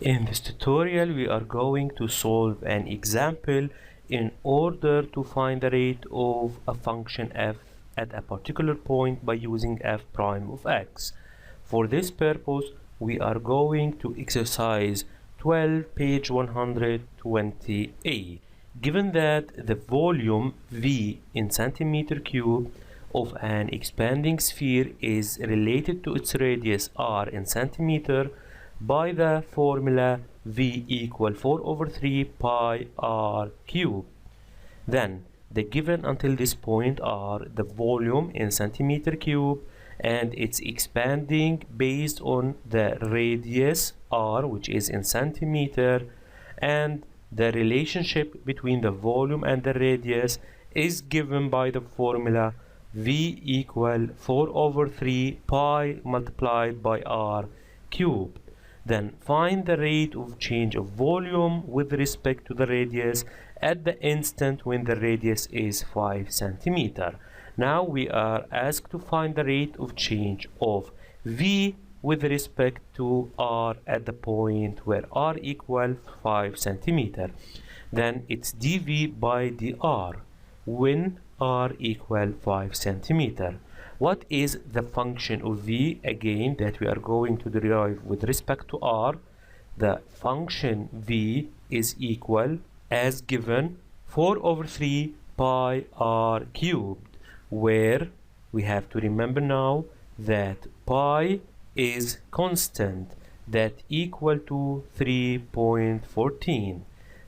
In this tutorial, we are going to solve an example in order to find the rate of a function f at a particular point by using f prime of x. For this purpose, we are going to exercise 12, page 128. Given that the volume V in centimeter cube of an expanding sphere is related to its radius r in centimeter, by the formula V equal 4 over 3 pi r cube. Then the given until this point are the volume in centimeter cube and it's expanding based on the radius r, which is in centimeter, and the relationship between the volume and the radius is given by the formula V equal 4 over 3 pi multiplied by r cube. Then find the rate of change of volume with respect to the radius at the instant when the radius is 5 centimeter. Now we are asked to find the rate of change of V with respect to r at the point where r equal 5 centimeter. Then it's dV by dr when r equal 5 centimeter. What is the function of V again that we are going to derive with respect to r? The function V is equal, as given, 4 over 3 pi r cubed, where we have to remember now that pi is constant that equal to 3.14.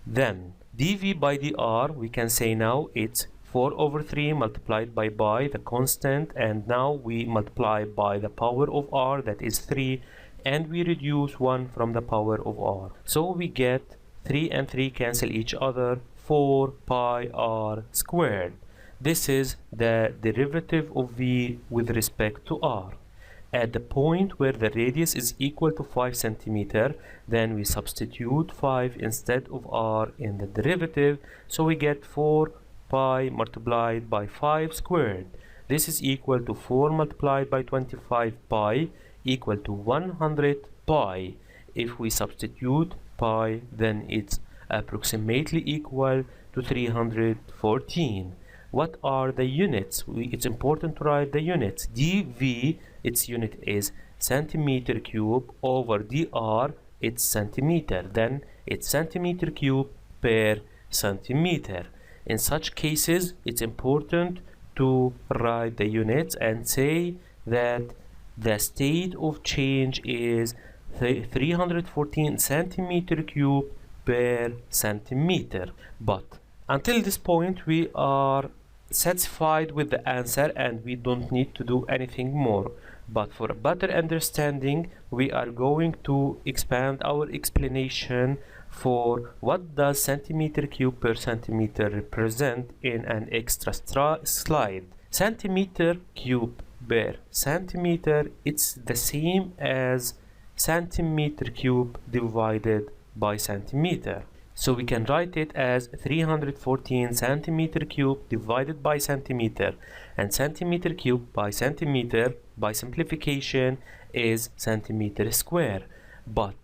Then dV by dr, we can say now it's 4 over 3 multiplied by pi, the constant, and now we multiply by the power of r, that is 3, and we reduce 1 from the power of r. So we get 3 and 3 cancel each other, 4 pi r squared. This is the derivative of V with respect to r. At the point where the radius is equal to 5 centimeter, then we substitute 5 instead of r in the derivative, so we get 4 pi multiplied by 5 squared. This is equal to 4 multiplied by 25 pi equal to 100 pi. If we substitute pi, then it's approximately equal to 314. What are the units? It's important to write the units. dV, its unit is centimeter cube, over dr, it's centimeter. Then it's centimeter cube per centimeter. In such cases, it's important to write the units and say that the state of change is 314 centimeter cube per centimeter. But until this point, we are satisfied with the answer and we don't need to do anything more. But for a better understanding, we are going to expand our explanation for what does centimeter cube per centimeter represent in an extra slide. Centimeter cube per centimeter, it's the same as centimeter cube divided by centimeter. So we can write it as 314 centimeter cube divided by centimeter, and centimeter cube by centimeter by simplification is centimeter square. But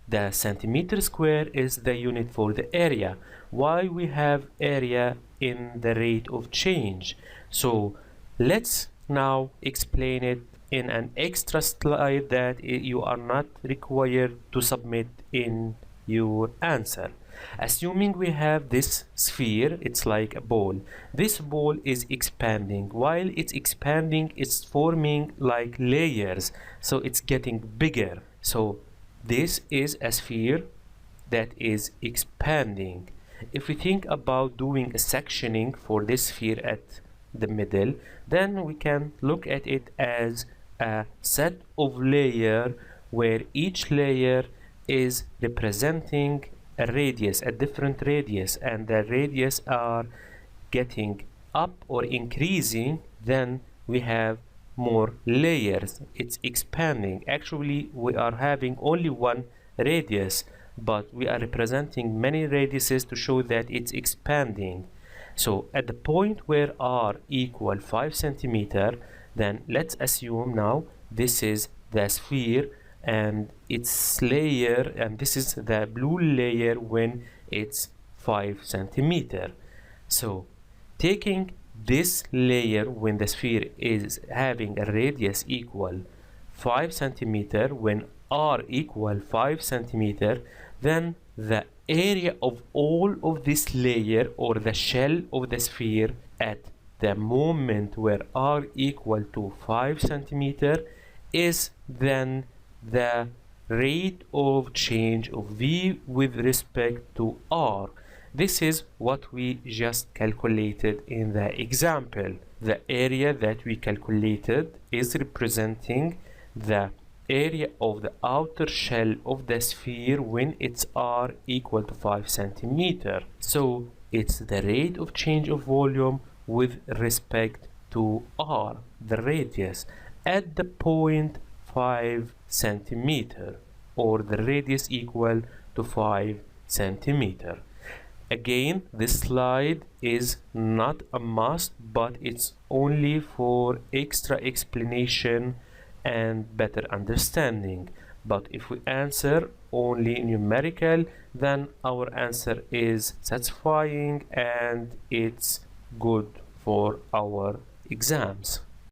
the centimeter square is the unit for the area. Why we have area in the rate of change? So let's now explain it in an extra slide that you are not required to submit in your answer. Assuming we have this sphere, it's like a ball. This ball is expanding. While it's expanding, it's forming like layers, so it's getting bigger. So this is a sphere that is expanding. If we think about doing a sectioning for this sphere at the middle, then we can look at it as a set of layers where each layer is representing a radius, a different radius, and the radius are getting up or increasing, then we have more layers. It's expanding. Actually, we are having only one radius, but we are representing many radiuses to show that it's expanding. So at the point where r equal 5 centimeter, then let's assume now this is the sphere and its layer, and this is the blue layer when it's 5 centimeter. So taking this layer when the sphere is having a radius equal 5 centimeter, when r equal 5 centimeter, then the area of all of this layer or the shell of the sphere at the moment where r equal to 5 centimeter is then the rate of change of v with respect to r. This is what we just calculated in the example. The area that we calculated is representing the area of the outer shell of the sphere when its r equal to 5 centimeter. So it's the rate of change of volume with respect to r, the radius, at the point 5 centimeter, or the radius equal to 5 centimeter. Again, this slide is not a must, but it's only for extra explanation and better understanding. But if we answer only numerical, then our answer is satisfying and it's good for our exams.